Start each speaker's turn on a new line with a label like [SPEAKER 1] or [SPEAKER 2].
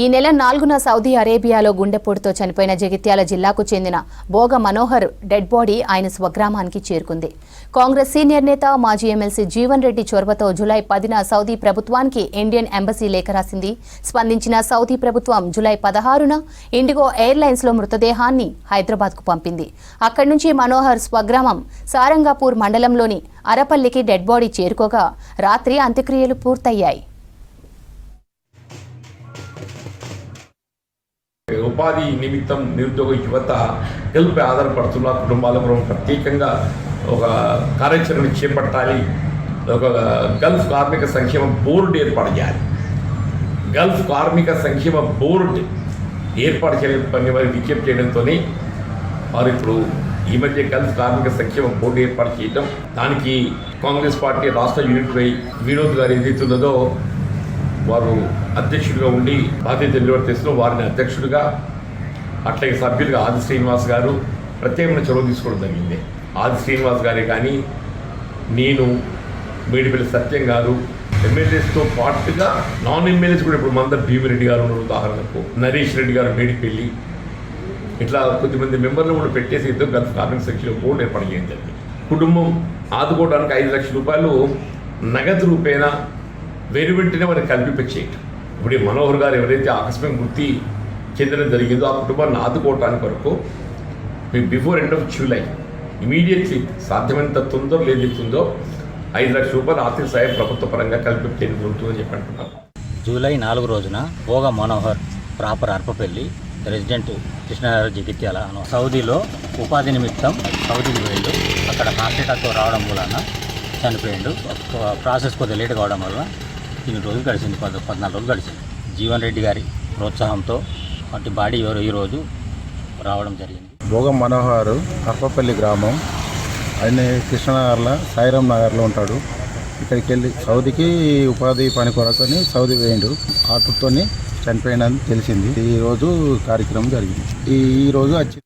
[SPEAKER 1] ఈ నెల 4న సౌదీ అరేబియాలో గుండెపోటుతో చనిపోయిన జగిత్యాల జిల్లాకు చెందిన భోగ మనోహర్ డెడ్ బాడీ ఆయన స్వగ్రామానికి చేరుకుంది. కాంగ్రెస్ సీనియర్ నేత మాజీ ఎమ్మెల్సీ జీవన్ రెడ్డి చొరవతో జూలై 10న సౌదీ ప్రభుత్వానికి ఇండియన్ ఎంబసీ లేఖ రాసింది. స్పందించిన సౌదీ ప్రభుత్వం జూలై 16న ఇండిగో ఎయిర్లైన్స్లో మృతదేహాన్ని హైదరాబాద్కు పంపింది. అక్కడి నుంచి మనోహర్ స్వగ్రామం సారంగాపూర్ మండలంలోని అరపల్లికి డెడ్ బాడీ చేరుకోగా రాత్రి అంత్యక్రియలు పూర్తయ్యాయి.
[SPEAKER 2] ఉపాధి నిమిత్తం నిరుద్యోగ యువత హెల్ప్పై ఆధారపడుతున్న కుటుంబాలకు ప్రత్యేకంగా ఒక కార్యాచరణ చేపట్టాలి. ఒక గల్ఫ్ కార్మిక సంక్షేమ బోర్డు ఏర్పాటు చేయాలి. గల్ఫ్ కార్మిక సంక్షేమ బోర్డు ఏర్పాటు చేయాలని వారి విజ్ఞప్తి చేయడంతోనే వారు ఇప్పుడు ఈ మధ్య గల్ఫ్ కార్మిక సంక్షేమ బోర్డు ఏర్పాటు చేయడం, దానికి కాంగ్రెస్ పార్టీ రాష్ట్ర యూనిట్ వై వినోద్ గారు ఏదైతున్నదో వారు అధ్యక్షుడిగా ఉండి బాధ్యత నిర్వర్తిస్తూ వారిని అధ్యక్షుడిగా అట్లాగే సభ్యులుగా ఆది శ్రీనివాస్ గారు ప్రత్యేకమైన చొరవ తీసుకోవడం జరిగింది. ఆది శ్రీనివాస్ గారే కానీ నేను, మేడిపల్లి సత్యం గారు, ఎమ్మెల్యేస్తో పాటుగా నాన్ ఎమ్మెల్యేస్ కూడా ఇప్పుడు మందర్ భీమిరెడ్డి గారు ఉన్నారు, ఉదాహరణకు నరేష్ రెడ్డి గారు మేడిపల్లి, ఇట్లా కొద్దిమంది మెంబర్లు కూడా పెట్టేసి ఇద్దరు గల్ఫ్ కార్మిక సంక్షేమ బోర్డు ఏర్పాటు చేయడం జరిగింది. కుటుంబం ఆదుకోవడానికి 5 లక్షల రూపాయలు నగదు రూపేణ వెంటనే వారికి కల్పించేయటం. ఇప్పుడు ఈ మనోహర్ గారు ఎవరైతే ఆకస్మిక మృతి చెందడం జరిగిందో ఆ కుటుంబాన్ని ఆదుకోవటానికి వరకు మీకు before end of July immediately సాధ్యమైనంత తొందరలో ఏదైతుందో 5 లక్షల రూపాయలు ఆర్థిక సాయం ప్రభుత్వ పరంగా కల్పించేది ఉంటుందని చెప్పి అంటున్నాను.
[SPEAKER 3] జూలై 4 రోజున భోగ మనోహర్ ప్రాపర్ అర్పపల్లి రెసిడెంట్ కృష్ణానగర్ జగిత్యాల సౌదీలో ఉపాధి నిమిత్తం సౌదీకి వెళ్ళి అక్కడ హార్ట్ అటాక్తో రావడం మూలన చనిపోయిండు. ప్రాసెస్ కొద్దిగా లేట్ కావడం వల్ల 3 రోజులు గడిచింది, 14 రోజులు గడిచింది. జీవన్ రెడ్డి గారి ప్రోత్సాహంతో వాటి బాడీ ఈరోజు రావడం జరిగింది.
[SPEAKER 4] భోగ మనోహర్ అర్పపల్లి గ్రామం, ఆయన కృష్ణనగర్లో సాయిరామ్ నగర్లో ఉంటాడు. ఇక్కడికి వెళ్ళి సౌదీకి ఉపాధి పని కొరకని సౌదీ వేయండు. ఆటోతో చనిపోయినని తెలిసింది. ఈరోజు కార్యక్రమం జరిగింది. ఈరోజు వచ్చి